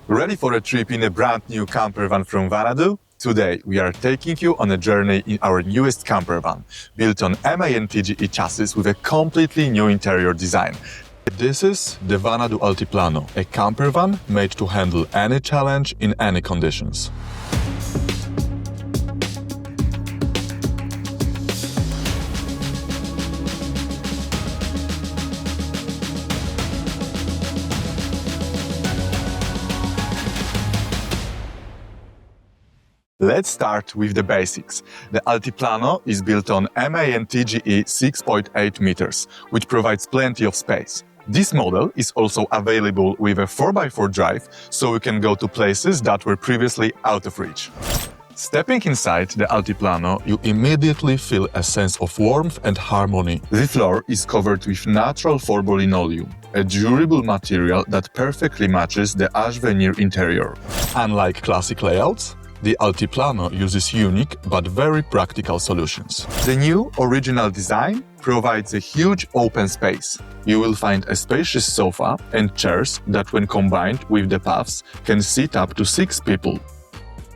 Ready for a trip in a brand new camper van from Vanado? Today we are taking you on a journey in our newest camper van, built on MA and TGE chassis with a completely new interior design. This is the Vanado Altiplano, a camper van made to handle any challenge in any conditions. Let's start with the basics. The Altiplano is built on MA and TGE 6.8 meters, which provides plenty of space. This model is also available with a 4x4 drive, so we can go to places that were previously out of reach. Stepping inside the Altiplano, you immediately feel a sense of warmth and harmony. The floor is covered with natural FORBO linoleum, a durable material that perfectly matches the ash veneer interior. Unlike classic layouts, the Altiplano uses unique but very practical solutions. The new original design provides a huge open space. You will find a spacious sofa and chairs that, when combined with the poufs, can seat up to 6 people.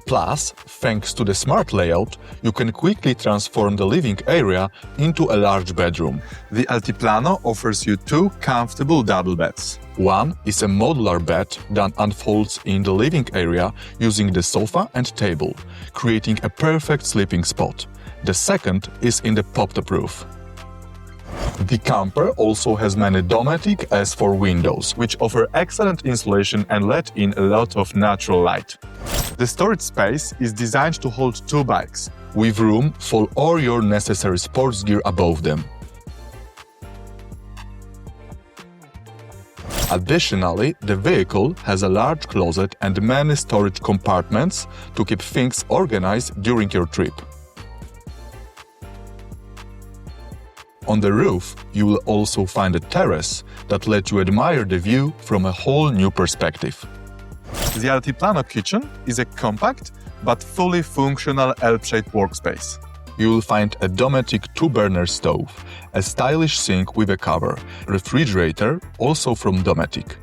Plus, thanks to the smart layout, you can quickly transform the living area into a large bedroom. The Altiplano offers you 2 comfortable double beds. One is a modular bed that unfolds in the living area using the sofa and table, creating a perfect sleeping spot. The second is in the pop-top roof. The camper also has many Dometic S4 windows, which offer excellent insulation and let in a lot of natural light. The storage space is designed to hold 2 bikes, with room for all your necessary sports gear above them. Additionally, the vehicle has a large closet and many storage compartments to keep things organized during your trip. On the roof, you will also find a terrace that lets you admire the view from a whole new perspective. The Altiplano kitchen is a compact but fully functional L-shaped workspace. You will find a Dometic 2-burner stove, a stylish sink with a cover, refrigerator also from Dometic.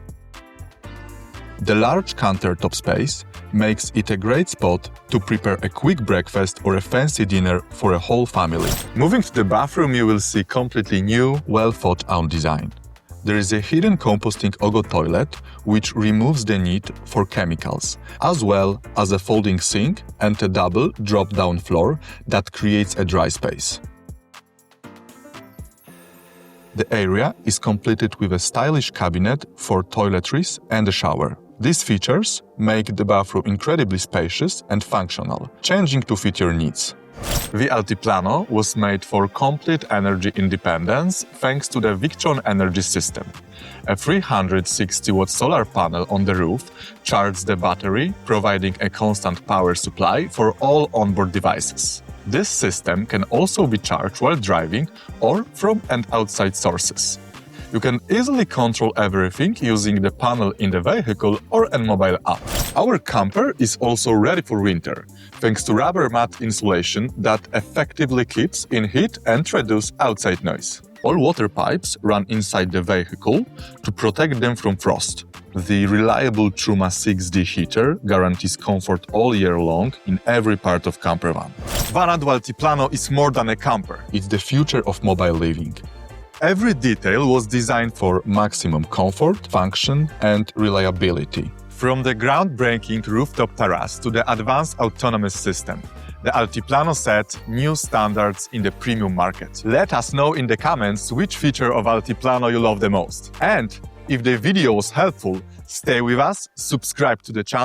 The large countertop space makes it a great spot to prepare a quick breakfast or a fancy dinner for a whole family. Moving to the bathroom, you will see completely new, well-thought-out design. There is a hidden composting Ogo toilet, which removes the need for chemicals, as well as a folding sink and a double drop-down floor that creates a dry space. The area is completed with a stylish cabinet for toiletries and a shower. These features make the bathroom incredibly spacious and functional, changing to fit your needs. The Altiplano was made for complete energy independence thanks to the Victron energy system. A 360-watt solar panel on the roof charges the battery, providing a constant power supply for all onboard devices. This system can also be charged while driving or from and outside sources. You can easily control everything using the panel in the vehicle or a mobile app. Our camper is also ready for winter, thanks to rubber mat insulation that effectively keeps in heat and reduces outside noise. All water pipes run inside the vehicle to protect them from frost. The reliable Truma 6D heater guarantees comfort all year long in every part of camper van. Vanado Altiplano is more than a camper. It's the future of mobile living. Every detail was designed for maximum comfort, function, and reliability. From the groundbreaking rooftop terrace to the advanced autonomous system, the Altiplano set new standards in the premium market. Let us know in the comments which feature of Altiplano you love the most. And if the video was helpful, stay with us, subscribe to the channel,